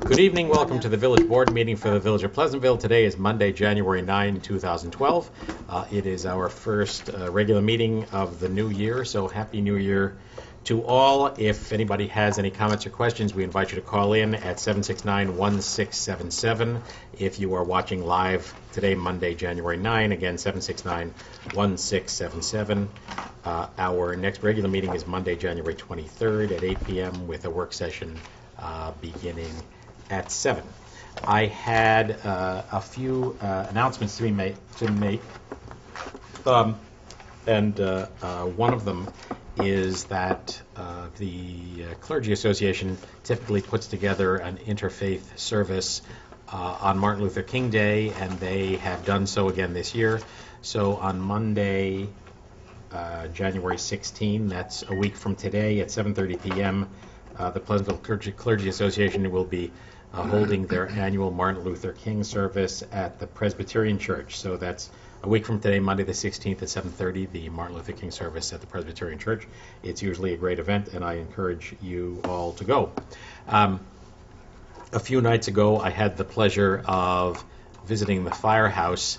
Good evening. Welcome to the Village Board meeting for the Village of Pleasantville. Today is Monday, January 9, 2012. It is our first regular meeting of the new year, so Happy New Year to all. If anybody has any comments or questions, we invite you to call in at 769-1677. If you are watching live today, Monday, January 9, again, 769-1677. Our next regular meeting is Monday, January 23rd at 8 p.m. with a work session beginning at 7. I had a few announcements to make, and one of them is that the Clergy Association typically puts together an interfaith service on Martin Luther King Day, and they have done so again this year. So on Monday, January 16, that's a week from today at 7:30 p.m., the Pleasantville Clergy Association will be holding their annual Martin Luther King service at the Presbyterian Church. So that's a week from today, Monday the 16th at 7:30, the Martin Luther King service at the Presbyterian Church. It's usually a great event, and I encourage you all to go. A few nights ago, I had the pleasure of visiting the firehouse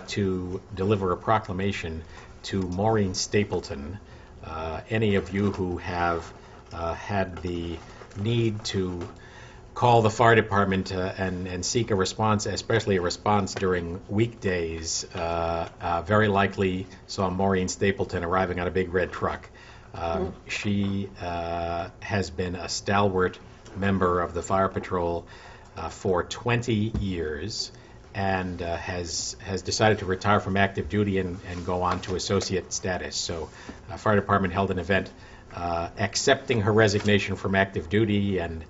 to deliver a proclamation to Maureen Stapleton. Any of you who have had the need to call the fire department and seek a response, especially a response during weekdays, very likely saw Maureen Stapleton arriving on a big red truck. She has been a stalwart member of the Fire Patrol for 20 years and has decided to retire from active duty and go on to associate status. So fire department held an event accepting her resignation from active duty and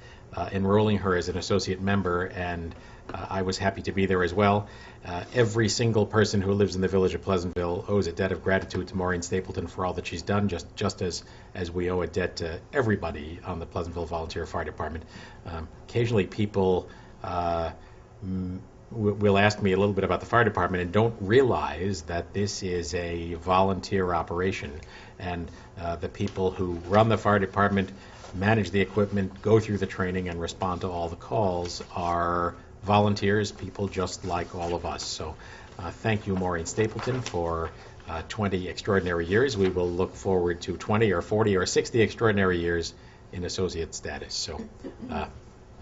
enrolling her as an associate member, and I was happy to be there as well. Every single person who lives in the Village of Pleasantville owes a debt of gratitude to Maureen Stapleton for all that she's done, just as we owe a debt to everybody on the Pleasantville Volunteer Fire Department. Occasionally people will ask me a little bit about the fire department and don't realize that this is a volunteer operation, and the people who run the fire department, manage the equipment, go through the training, and respond to all the calls are volunteers, people just like all of us. So thank you, Maureen Stapleton, for 20 extraordinary years. We will look forward to 20 or 40 or 60 extraordinary years in associate status. So a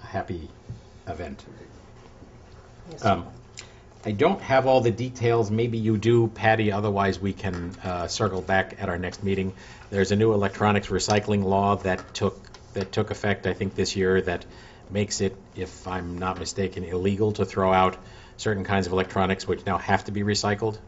happy event. I don't have all the details. Maybe you do, Patty. Otherwise, we can circle back at our next meeting. There's a new electronics recycling law that took effect, I think, this year that makes it, if I'm not mistaken, illegal to throw out certain kinds of electronics which now have to be recycled.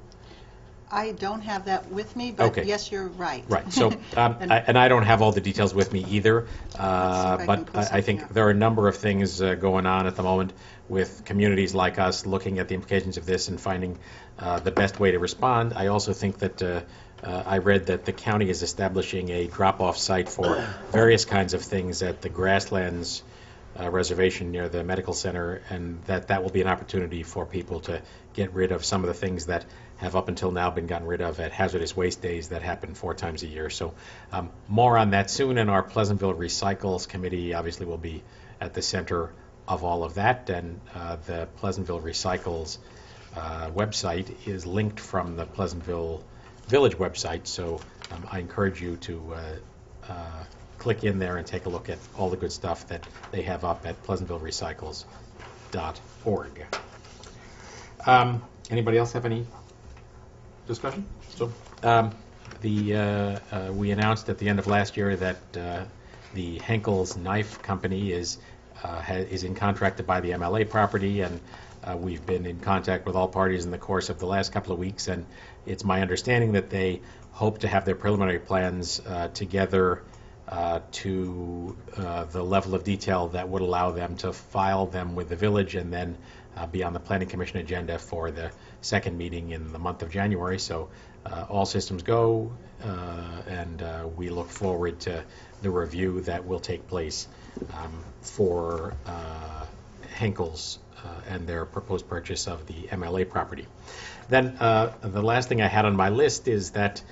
I don't have that with me, but Okay. Yes, you're right. Right. So, and I don't have all the details with me either, but I think there are a number of things going on at the moment with communities like us looking at the implications of this and finding the best way to respond. I also think that I read that the county is establishing a drop-off site for various kinds of things at the Grasslands reservation near the medical center, and that will be an opportunity for people to get rid of some of the things that have up until now been gotten rid of at hazardous waste days that happen 4 times a year. So more on that soon, and our Pleasantville Recycles Committee obviously will be at the center of all of that, and the Pleasantville Recycles website is linked from the Pleasantville Village website, so I encourage you to click in there and take a look at all the good stuff that they have up at pleasantvillerecycles.org. Anybody else have any discussion? So we announced at the end of last year that the Henkel's Knife Company is in contract to buy the MLA property, and we've been in contact with all parties in the course of the last couple of weeks, and it's my understanding that they hope to have their preliminary plans together to the level of detail that would allow them to file them with the village and then be on the Planning Commission agenda for the second meeting in the month of January. So all systems go, and we look forward to the review that will take place for Henkel's and their proposed purchase of the MLA property. Then the last thing I had on my list is that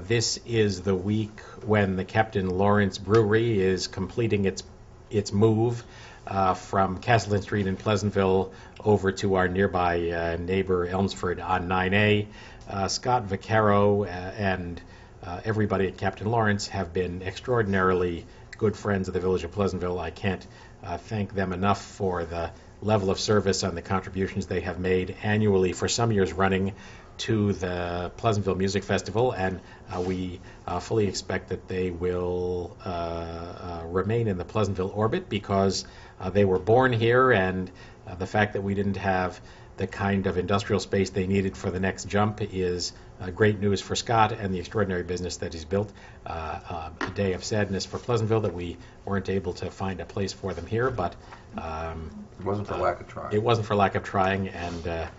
this is the week when the Captain Lawrence Brewery is completing its move from Castleton Street in Pleasantville over to our nearby neighbor Elmsford on 9A. Scott Vaccaro and everybody at Captain Lawrence have been extraordinarily good friends of the Village of Pleasantville. I can't thank them enough for the level of service and the contributions they have made annually for some years running to the Pleasantville Music Festival, and we fully expect that they will remain in the Pleasantville orbit because they were born here, and the fact that we didn't have the kind of industrial space they needed for the next jump is great news for Scott and the extraordinary business that he's built. A day of sadness for Pleasantville that we weren't able to find a place for them here, but It wasn't for lack of trying. it wasn't for lack of trying, and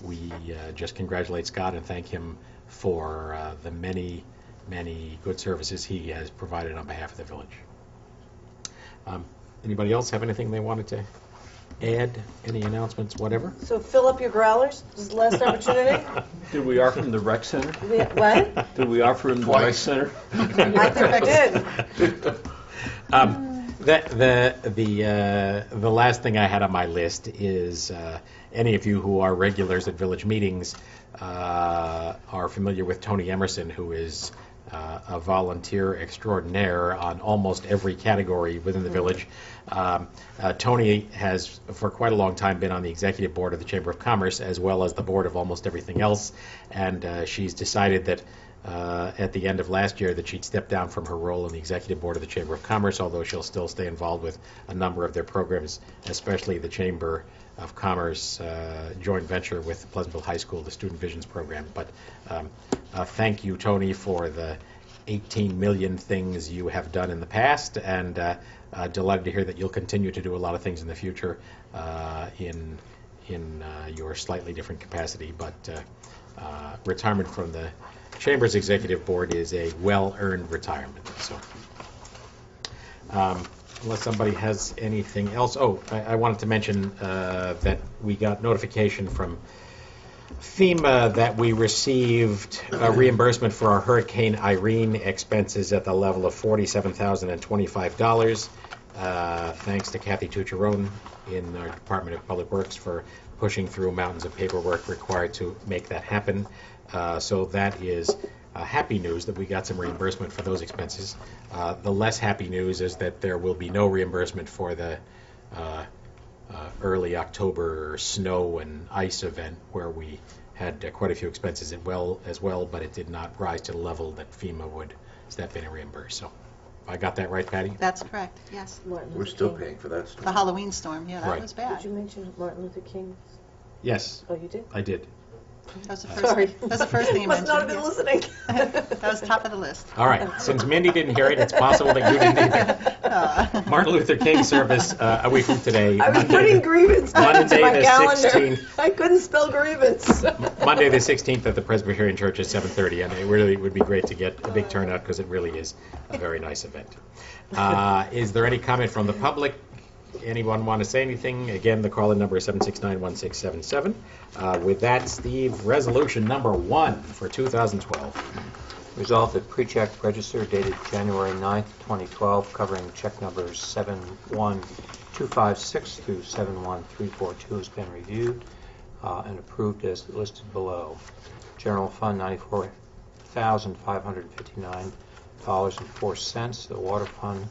we just congratulate Scott and thank him for the many, many good services he has provided on behalf of the village. Anybody else have anything they wanted to add? Any announcements, whatever? So fill up your growlers. This is the last opportunity. Did we offer him the rec center? What? Did we offer him the rec Twice. center? I think I did. The last thing I had on my list is any of you who are regulars at village meetings are familiar with Tony Emerson, who is a volunteer extraordinaire on almost every category within the village. Tony has, for quite a long time, been on the executive board of the Chamber of Commerce, as well as the board of almost everything else, and she's decided that at the end of last year that she'd step down from her role in the executive board of the Chamber of Commerce, although she'll still stay involved with a number of their programs, especially the Chamber of Commerce joint venture with Pleasantville High School, the Student Visions program. But thank you, Tony, for the 18 million things you have done in the past, and delighted to hear that you'll continue to do a lot of things in the future in your slightly different capacity. But retirement from the Chamber's executive board is a well-earned retirement. So, unless somebody has anything else, I wanted to mention that we got notification from FEMA that we received a reimbursement for our Hurricane Irene expenses at the level of $47,025. Thanks to Kathy Tucciarone in our Department of Public Works for pushing through mountains of paperwork required to make that happen. So that is happy news that we got some reimbursement for those expenses. The less happy news is that there will be no reimbursement for the early October snow and ice event where we had quite a few expenses as well, but it did not rise to the level that FEMA would step in and reimburse. So I got that right, Patty? That's correct, yes. Martin We're Luther still King. paying for that stuff. The Halloween storm, yeah, that Right. was bad. Did you mention Martin Luther King? Yes, Oh, you did? I did. That was the first, Sorry. that was the first thing you Must mentioned. not have been yes. listening. That was top of the list. All right, since Mindy didn't hear it, it's possible that you didn't either. Martin Luther King service a week from today. I was Monday- putting grievance Monday into my the calendar. 16th. I couldn't spell grievance. Monday the 16th at the Presbyterian Church at 7:30, and it really would be great to get a big turnout because it really is a very nice event. Is there any comment from the public? Anyone want to say anything? Again, the call-in number is 769-1677. With that, Steve, resolution number 1 for 2012. Resolved that pre-check register dated January 9th, 2012, covering check numbers 71256 through 71342 has been reviewed and approved as listed below. General Fund $94,559.04. The Water Fund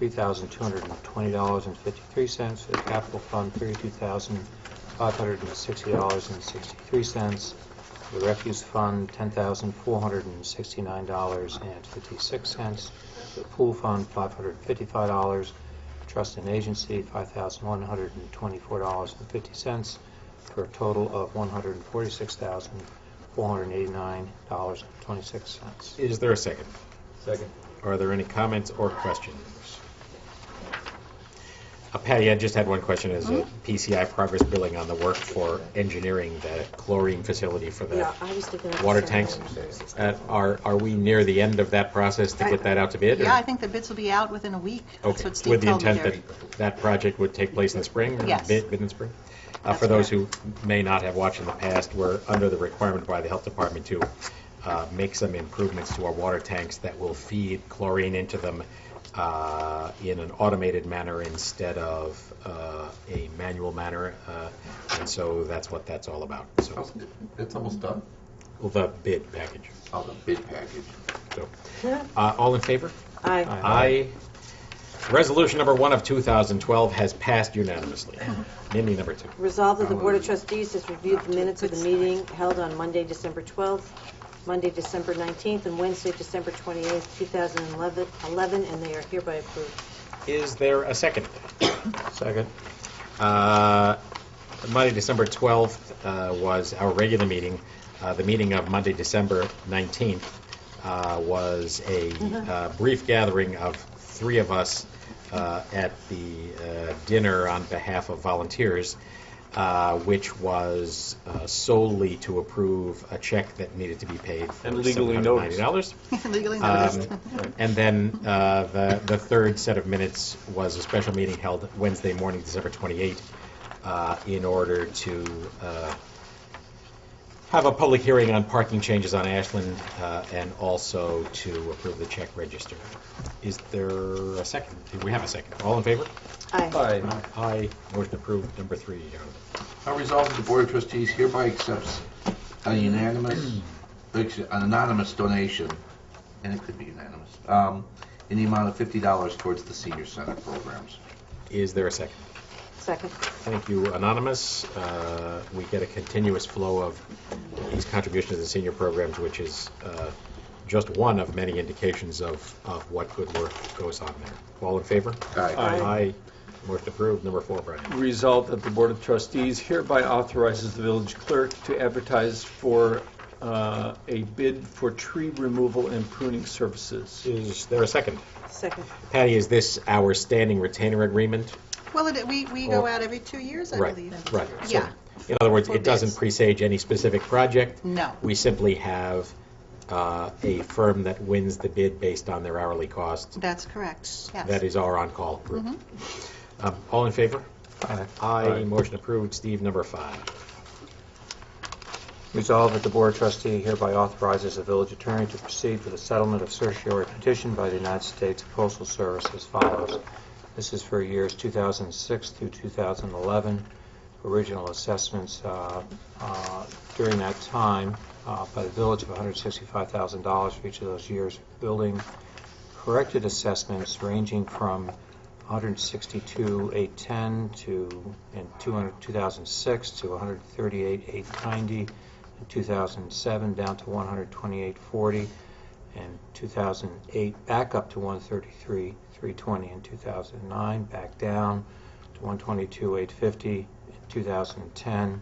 $3,220.53. The Capital Fund $32,560.63. The Refuse Fund, $10,469.56. The Pool Fund, $555. Trust and Agency, $5,124.50, for a total of $146,489.26. Is there a second? Second. Are there any comments or questions? Patty, I just had one question. Is PCI progress billing on the work for engineering the chlorine facility for the Yeah, I was thinking of the water same tanks? thing. Are we near the end of that process to get that out to bid? or- Yeah, I think the bids will be out within a week. That's Okay, what Steve with the told me, intent Gary. that project would take place in the spring? or Yes. Bid in the spring? That's For those who correct. may not have watched in the past, we're under the requirement by the Health Department to make some improvements to our water tanks that will feed chlorine into them in an automated manner instead of a manual manner, and so that's what that's all about. So, It's almost done? well, the bid package. Oh, the bid package. So, all in favor? Aye. Aye. Resolution number 1 of 2012 has passed unanimously. Mindy, number 2. Resolved that the Board of Trustees has reviewed the minutes of the meeting held on Monday, December 12th, Monday, December 19th, and Wednesday, December 28th, 2011, and they are hereby approved. Is there a second? Second. Monday, December 12th was our regular meeting. The meeting of Monday, December 19th was a brief gathering of 3 of us at the dinner on behalf of volunteers, which was solely to approve a check that needed to be paid for And legally noticed. $790. Legally noticed. And then the third set of minutes was a special meeting held Wednesday morning, December 28th, in order to have a public hearing on parking changes on Ashland, and also to approve the check register. Is there a second? Do we have a second? All in favor? Aye. Aye. Aye. Motion approved. Number 3, Jonathan. Now resolved that the Board of Trustees hereby accepts an anonymous donation, and it could be unanimous, in the amount of $50 towards the senior center programs. Is there a second? Second. Thank you, Anonymous. We get a continuous flow of these contributions to the senior programs, which is just one of many indications of what good work goes on there. All in favor? Aye. Aye. Motion approved. Number 4, Brian. Resolved that the Board of Trustees hereby authorizes the village clerk to advertise for a bid for tree removal and pruning services. Is there a second? Second. Patty, is this our standing retainer agreement? Well, we go out every 2 years, I Right, believe. right. So, Yeah. in other words, For it doesn't bids. presage any specific project. No. We simply have a firm that wins the bid based on their hourly costs. That's correct. Yes. That is our on-call group. All in favor? Aye. Aye. Motion approved. Steve, number 5. Resolved that the Board of Trustees hereby authorizes the village attorney to proceed with a settlement of certiorari petition by the United States Postal Service as follows. This is for years 2006 through 2011. Original assessments during that time by the village of $165,000 for each of those years. Building corrected assessments ranging from $162,810 in 2006 to $138,890 in 2007, down to $128,440 in 2008, back up to $133,320 in 2009, back down to $122,850 in 2010,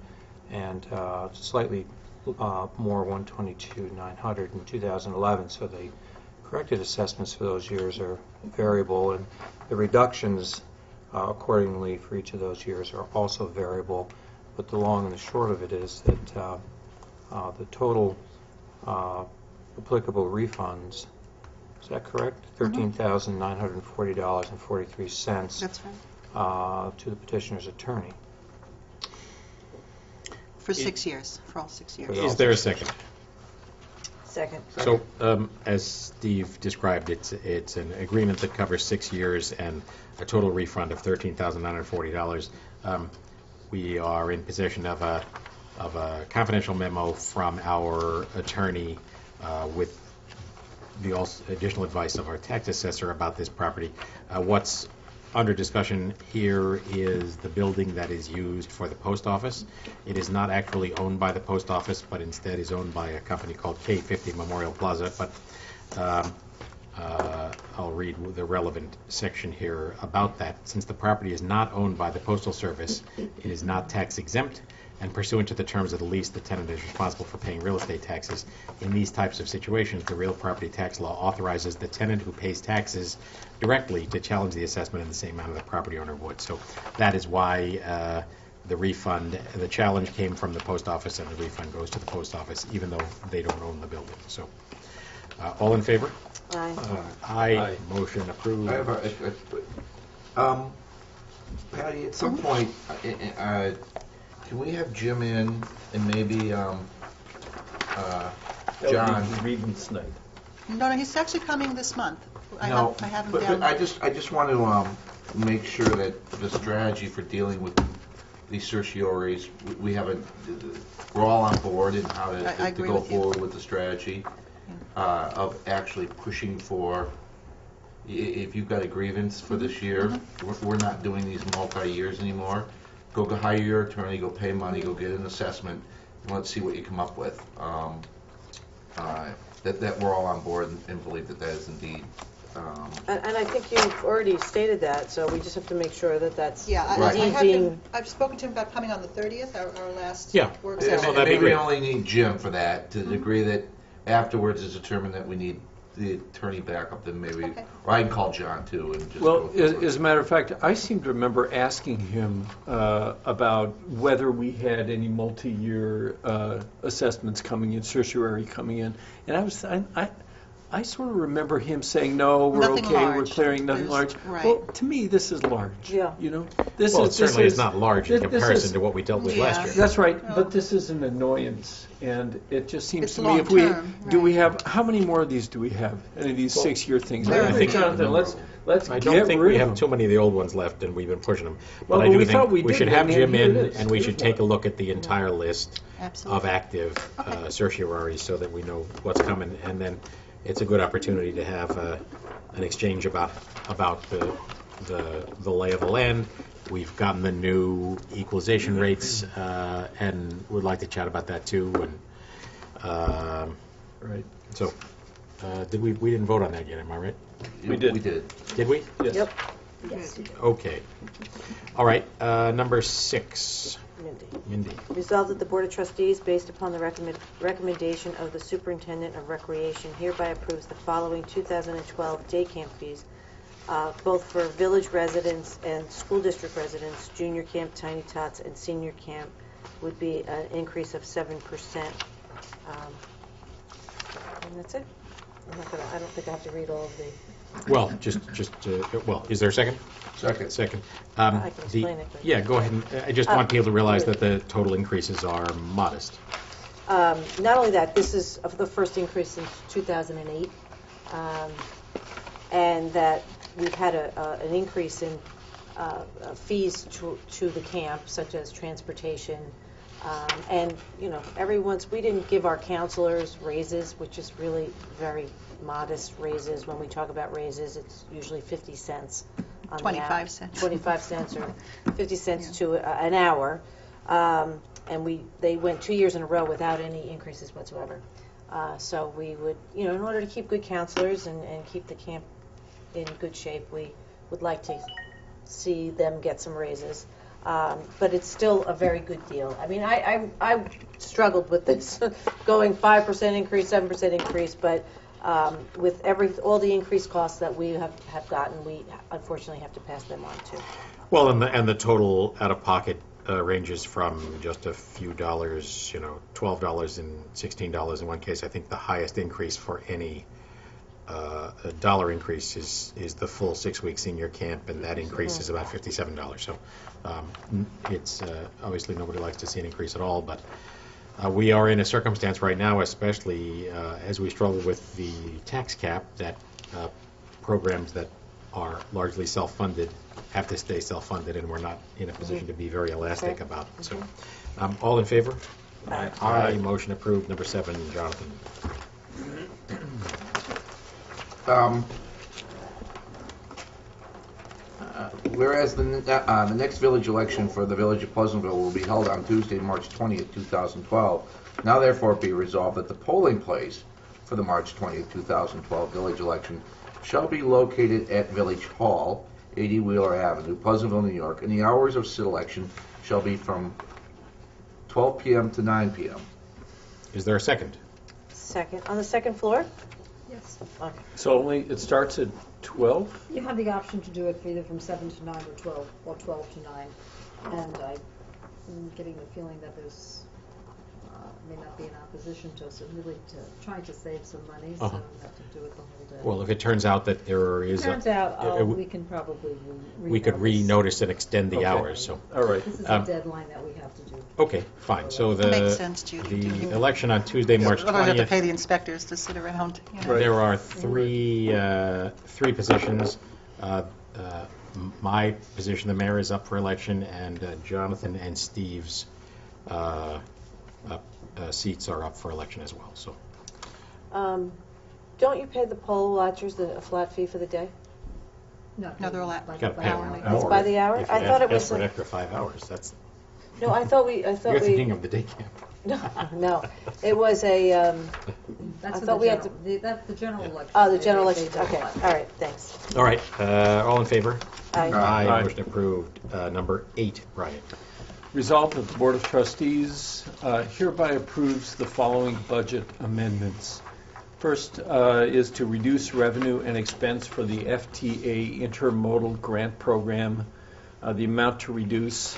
and slightly more, $122,900 in 2011. So the corrected assessments for those years are variable, and the reductions accordingly for each of those years are also variable. But the long and the short of it is that the total applicable refunds, is that correct? $13,940.43 That's right. to the petitioner's attorney. For 6 years, for all 6 years. Is there a second? Second. So, as Steve described, it's an agreement that covers 6 years and a total refund of $13,940. We are in possession of a confidential memo from our attorney with the additional advice of our tax assessor about this property. What's under discussion here is the building that is used for the post office. It is not actually owned by the post office, but instead is owned by a company called K50 Memorial Plaza. But I'll read the relevant section here about that. Since the property is not owned by the Postal Service, it is not tax exempt, and pursuant to the terms of the lease, the tenant is responsible for paying real estate taxes. In these types of situations, the real property tax law authorizes the tenant who pays taxes directly to challenge the assessment in the same manner the property owner would. So that is why the refund, the challenge came from the post office, and the refund goes to the post office, even though they don't own the building. So, all in favor? Aye. Aye. Motion approved. I have Patty, at some point, can we have Jim in and maybe That would John? be Reed's night. No, he's actually coming this month. I No, have him but down. I just want to make sure that the strategy for dealing with these certioraries, we have we're all on board in how I to agree go with you. forward with the strategy of actually pushing for, if you've got a grievance for this year, we're not doing these multi-years anymore. Go hire your attorney, go pay money, go get an assessment, and let's see what you come up with. That we're all on board and believe that is indeed. And I think you've already stated that, so we just have to make sure that that's Yeah, Right. indeed being... I've spoken to him about coming on the 30th, our last Yeah. work Yeah, session. well, that'd be Maybe we great. only need Jim for that, to the degree that afterwards is determined that we need the attorney backup, then maybe, Okay. or I can call John too and just Well, go through as a matter of fact, I seem to remember asking him about whether we had any multi-year assessments coming in, certiorari coming in, and I sort of remember him saying, no, we're Nothing okay, we're large. clearing nothing There's- large. right. Well, to me, this is large. Yeah. You know? Well, it certainly is not large in this comparison is- to what we dealt with Yeah. last year. That's right, No. but this is an annoyance, and it just seems It's to me, if we, long-term, do we right. have, how many more of these do we have? Any of these Well, 6-year things? Very I think, few. Jonathan, let's I get don't think we rid of have them. too many of the old ones left, and we've been pushing them. Well, But I but do we thought we think we did, should and have here Jim it in, is. and we should Beautiful. take a look at the entire list Absolutely. of active certioraries so that we know what's coming, and then it's a good opportunity to have an exchange about the lay of the land. We've gotten the new equalization rates, and would like to chat about that too. And Right. so, we didn't vote on that yet? Am I right? We did. We did. Did we? Yes. Yep. Okay. All right. Number 6, Mindy. Mindy. Resolved that the Board of Trustees, based upon the recommendation of the Superintendent of Recreation, hereby approves the following 2012 day camp fees, both for village residents and school district residents. Junior camp, Tiny Tots, and senior camp would be an increase of 7%. And that's it. I don't think I have to read all of the... Well, is there a second? Second. Second. I can explain it, but- Yeah, go ahead. I just want people to realize that the total increases are modest. Not only that, this is the first increase since 2008, and that we've had an increase in fees to the camp, such as transportation, and, we didn't give our counselors raises, which is really very modest raises. When we talk about raises, it's usually 50 cents. On 25 the cents. 25 cents or 50 cents to an hour. And they went 2 years in a row without any increases whatsoever. So we would, in order to keep good counselors and keep the camp in good shape, we would like to see them get some raises. But it's still a very good deal. I mean, I struggled with this, going 5% increase, 7% increase, but with all the increased costs that we have gotten, we unfortunately have to pass them on too. Well, and the total out-of-pocket ranges from just a few dollars, $12 and $16 in one case. I think the highest increase for any dollar increase is the full 6-week senior camp, and that increase is about $57. So it's obviously nobody likes to see an increase at all, but we are in a circumstance right now, especially as we struggle with the tax cap, that programs that are largely self-funded have to stay self-funded, and we're not in a position to be very elastic Okay. about it. So, all in favor? Aye. Aye. Motion approved. Number 7, Jonathan. Whereas the next village election for the village of Pleasantville will be held on Tuesday, March 20th, 2012, now therefore be resolved that the polling place for the March 20th, 2012 village election shall be located at Village Hall, 80 Wheeler Avenue, Pleasantville, New York, and the hours of selection shall be from 12 p.m. to 9 p.m. Is there a second? Second, on the second floor? Yes. Okay. So it starts at 12? You have the option to do it either from 7 to 9 or 12, or 12 to 9. And I'm getting the feeling that there's may not be in opposition to us, really trying to save some money, so Uh-huh. we have to do it the whole day. Well, if it turns out that there is Turns a, out, We can probably we could renotice and extend the Okay. hours, so. All right. This is Um, a deadline that we have to do. Okay, fine. So That makes the, sense, Judy. the election on Tuesday, March Otherwise, I have to 20th. pay the inspectors to sit around, you know. Right. There are three positions. My position, the mayor, is up for election, and Jonathan and Steve's seats are up for election as well, so. Don't you pay the poll watchers a flat fee for the day? No, they're all You gotta pay hourly. more It's by the hour? if you I thought it ask was for an a- extra 5 hours. That's, No, I thought you're thinking of the day camp. No, it was a, That's I for thought the we had general, that's the general election. oh, the general They- they election, do okay, it. all right, thanks. All right, all in favor? Aye. Aye. Motion approved. Number 8, Brian. Resolved that the Board of Trustees hereby approves the following budget amendments. First is to reduce revenue and expense for the FTA Intermodal Grant Program. The amount to reduce,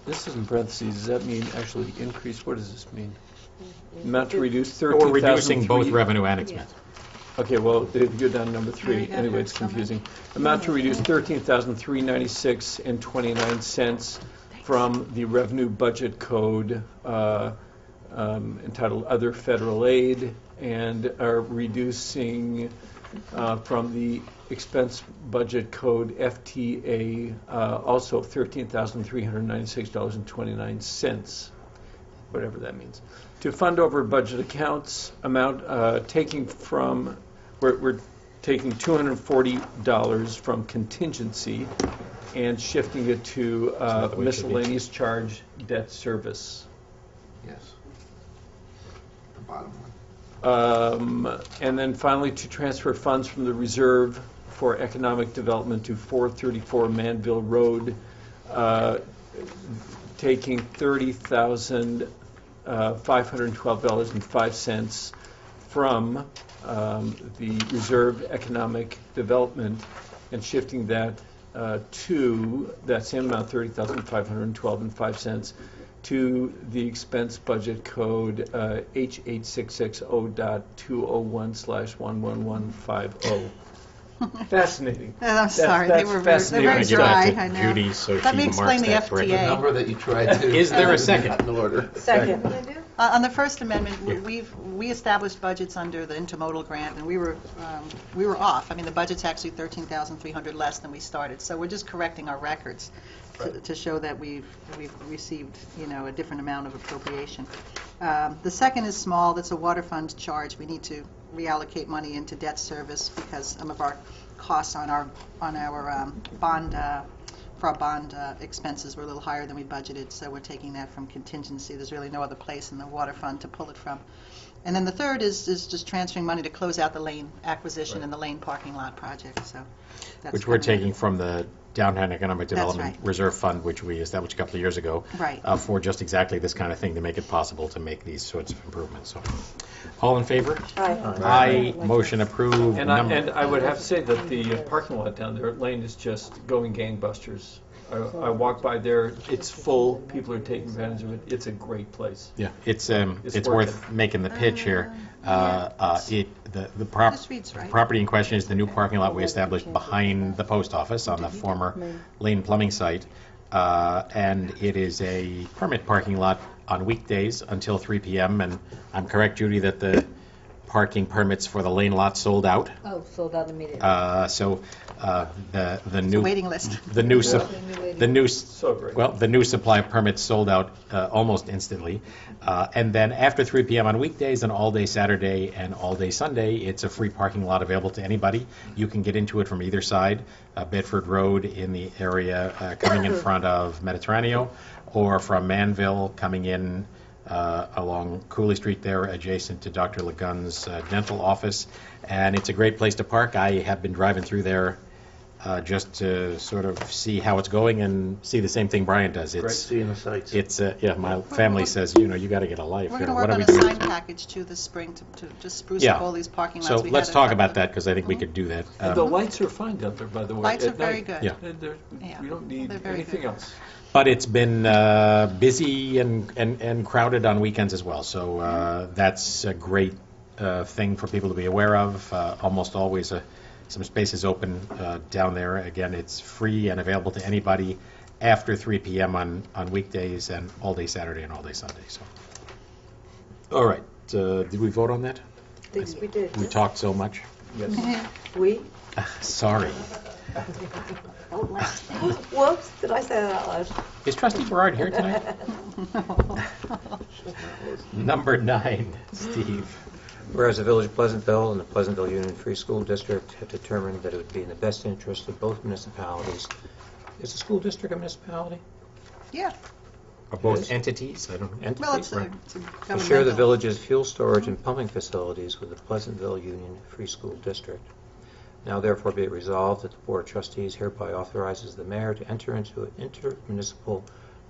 this is in parentheses, does that mean actually increase? What does this mean? Amount to reduce Or reducing both 13,003. revenue and expense. Okay, well, if you go down to number Yeah, 3, you got anyway, it. it's confusing. Amount to reduce $13,396.29 from the revenue budget code entitled Other Federal Aid, and are reducing from the expense budget code FTA also $13,396.29, whatever that means. To fund over budget accounts, amount taking from, we're taking $240 from contingency and shifting it to Another way it should be. miscellaneous charge debt service. Yes. The bottom one. And then finally, to transfer funds from the reserve for economic development to 434 Manville Road, taking $30,512.05 from the reserve economic development and shifting that to that same amount, $30,512.05, to the expense budget code H8660.201/11150. Fascinating. I'm sorry, they that's were fascinating. very Give that dry, to I know. Judy so Let she me explain marks the that correctly. The FTA. number that you tried to. Is there a second? Not in order. Second. On the first amendment, we established budgets under the intermodal grant, and we were off. I mean, the budget's actually $13,300 less than we started, so we're just correcting our records to show that we've received, a different amount of appropriation. The second is small. That's a water fund charge. We need to reallocate money into debt service because some of our costs on our bond for our bond expenses were a little higher than we budgeted, so we're taking that from contingency. There's really no other place in the water fund to pull it from. And then the third is just transferring money to close out the lane acquisition and the lane parking lot project, so that's Which we're coming. taking from the Downtown Economic That's Development right. Reserve Fund, which we established a couple of years ago. Right. For just exactly this kind of thing, to make it possible to make these sorts of improvements. So, all in favor? Aye. Aye. Motion approved. And I would have to say that the parking lot down there at Lane is just going gangbusters. I walk by there, it's full, people are taking advantage of it, it's a great place. Yeah, it's It's worth making the pitch here. The This reads right. property in question is the new parking lot we established behind the post office on the former Lane Plumbing site. And it is a permit parking lot on weekdays until 3 p.m. And I'm correct, Judy, that the parking permits for the Lane lot sold out. Oh, sold out immediately. So the It's a new waiting list. the new So great. well, the new supply of permits sold out almost instantly. And then after 3 p.m. on weekdays and all day Saturday and all day Sunday, it's a free parking lot available to anybody. You can get into it from either side, Bedford Road in the area coming in front of Mediterraneo, or from Manville coming in along Cooley Street there, adjacent to Dr. Lagun's dental office. And it's a great place to park. I have been driving through there just to sort of see how it's going and see the same thing Brian does. Seeing the sights. My family says, you got to get a life. We're here. going to What work are on we a doing? sign package too this spring to just spruce Yeah. up all these parking lots. So We let's had a talk couple about of- that, because I think we could do that. And the lights are fine down there, by the way. Lights are at very night. good. Yeah. Yeah, We don't need they're very anything good. else. But it's been busy and crowded on weekends as well. So that's a great thing for people to be aware of. Almost always some spaces open down there. Again, it's free and available to anybody after 3 p.m. on weekdays and all day Saturday and all day Sunday. So, all right. Did we vote on that? I think we did. We talked so much. Yes. We? Sorry. Whoops, did I say that out loud? Is Trustee Berard here tonight? Number 9, Steve. Whereas the Village of Pleasantville and the Pleasantville Union Free School District have determined that it would be in the best interest of both municipalities. Is the school district a municipality? Yeah, Are both entities? I don't know. Entities? well, it's a right. To share the governmental. village's fuel storage and pumping facilities with the Pleasantville Union Free School District. Now therefore be it resolved that the Board of Trustees hereby authorizes the mayor to enter into an intermunicipal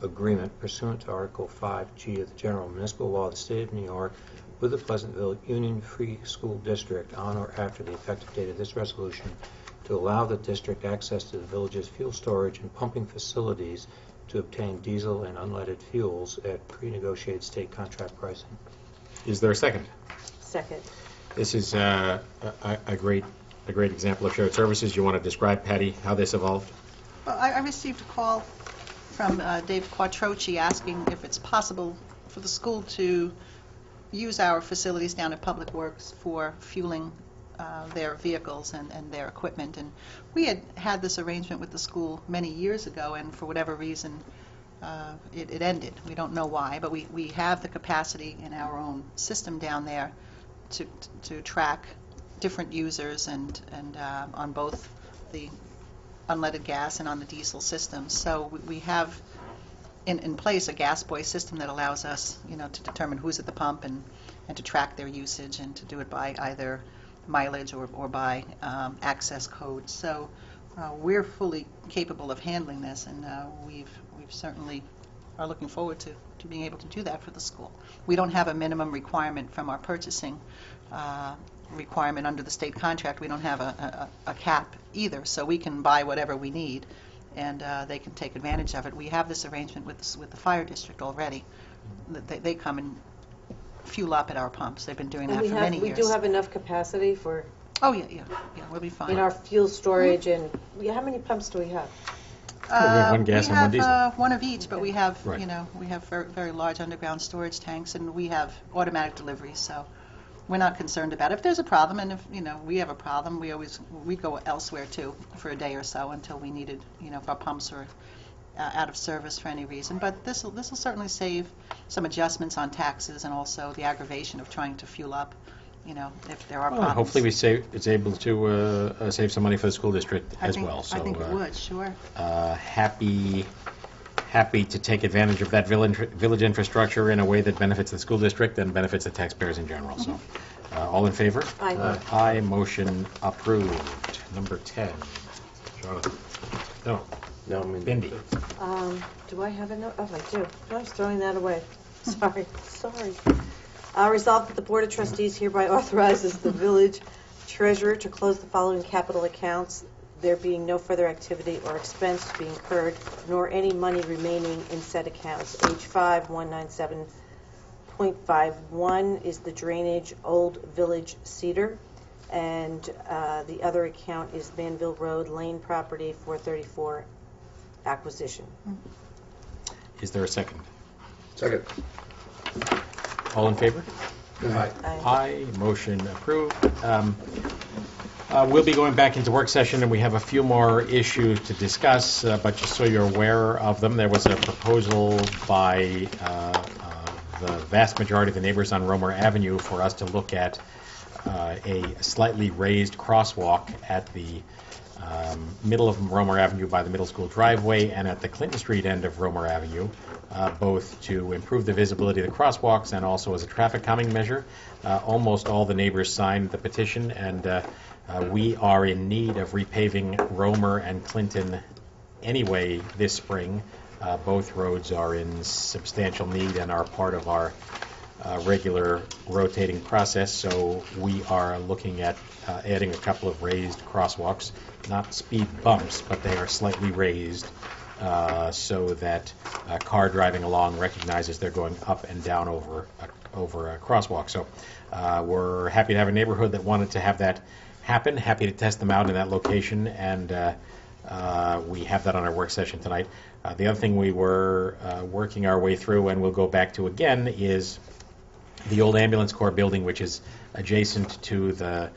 agreement pursuant to Article 5G of the General Municipal Law of the State of New York with the Pleasantville Union Free School District on or after the effective date of this resolution to allow the district access to the village's fuel storage and pumping facilities to obtain diesel and unleaded fuels at pre-negotiated state contract pricing. Is there a second? Second. This is a great example of shared services. You want to describe, Patty, how this evolved? Well, I received a call from Dave Quattrochi asking if it's possible for the school to use our facilities down at Public Works for fueling their vehicles and their equipment. And we had this arrangement with the school many years ago, and for whatever reason, it ended. We don't know why, but we have the capacity in our own system down there to track different users and on both the unleaded gas and on the diesel systems. So we have in place a gas boy system that allows us, to determine who's at the pump and to track their usage and to do it by either mileage or by access code. So we're fully capable of handling this, and we've certainly are looking forward to being able to do that for the school. We don't have a minimum requirement from our purchasing requirement under the state contract. We don't have a cap either, so we can buy whatever we need, and they can take advantage of it. We have this arrangement with the fire district already. They come and fuel up at our pumps. They've been doing And that for many years. we do have enough capacity for, Oh, yeah, we'll be fine. in our fuel storage, and how many pumps do we have? We have one gas and one We diesel. have one of each, but we have, Right. we have very, very large underground storage tanks, and we have automatic deliveries, so we're not concerned about it. If there's a problem, and if, we have a problem, we go elsewhere too for a day or so until we needed, if our pumps are out of service for any reason. But this will certainly save some adjustments on taxes and also the aggravation of trying to fuel up, if there are Well, problems. hopefully it's able to save some money for the school district as well. So I think it would, sure. happy to take advantage of that village infrastructure in a way that benefits the school district and benefits the taxpayers in general. So all in favor? Aye. Aye, motion approved. Number 10. Jonathan. No, No, I mean, Bindi. Do I have a note? Oh, I do. I was throwing that away. Sorry. Resolved that the Board of Trustees hereby authorizes the village treasurer to close the following capital accounts, there being no further activity or expense to be incurred, nor any money remaining in said accounts. H5 197.51 is the drainage Old Village Cedar, and the other account is Manville Road Lane Property 434 acquisition. Is there a second? second. All in favor? Aye. Aye, motion approved. We'll be going back into work session, and we have a few more issues to discuss, but just so you're aware of them, there was a proposal by the vast majority of the neighbors on Romer Avenue for us to look at a slightly raised crosswalk at the middle of Romer Avenue by the middle school driveway and at the Clinton Street end of Romer Avenue, both to improve the visibility of the crosswalks and also as a traffic calming measure. Almost all the neighbors signed the petition, and we are in need of repaving Romer and Clinton anyway this spring. Both roads are in substantial need and are part of our regular rotating process, so we are looking at adding a couple of raised crosswalks, not speed bumps, but they are slightly raised so that a car driving along recognizes they're going up and down over a crosswalk. So we're happy to have a neighborhood that wanted to have that happen, happy to test them out in that location, and we have that on our work session tonight. The other thing we were working our way through and we'll go back to again is the old ambulance corps building, which is adjacent to the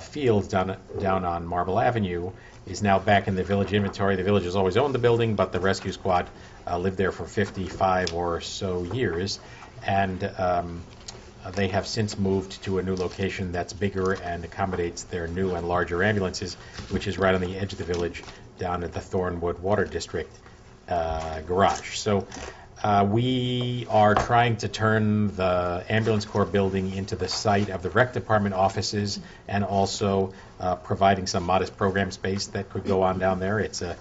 fields down on Marble Avenue, is now back in the village inventory. The village has always owned the building, but the rescue squad lived there for 55 or so years, and they have since moved to a new location that's bigger and accommodates their new and larger ambulances, which is right on the edge of the village down at the Thornwood Water District garage. So we are trying to turn the ambulance corps building into the site of the rec department offices and also providing some modest program space that could go on down there. It's a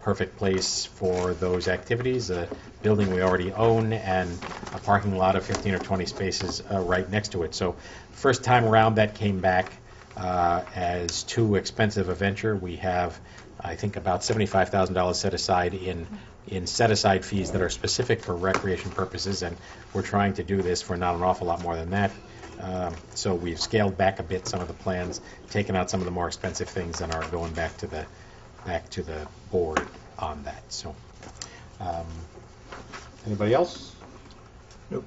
perfect place for those activities, a building we already own and a parking lot of 15 or 20 spaces right next to it. So first time around that came back as too expensive a venture. We have, I think, about $75,000 set aside in set-aside fees that are specific for recreation purposes, and we're trying to do this for not an awful lot more than that. So we've scaled back a bit some of the plans, taken out some of the more expensive things, and are going back to the board on that. So, anybody else? Nope.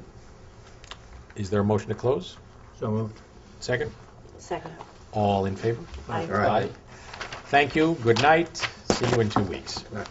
Is there a motion to close? So moved. Second? Second. All in favor? Aye. All right. Thank you. Good night. See you in 2 weeks. Right.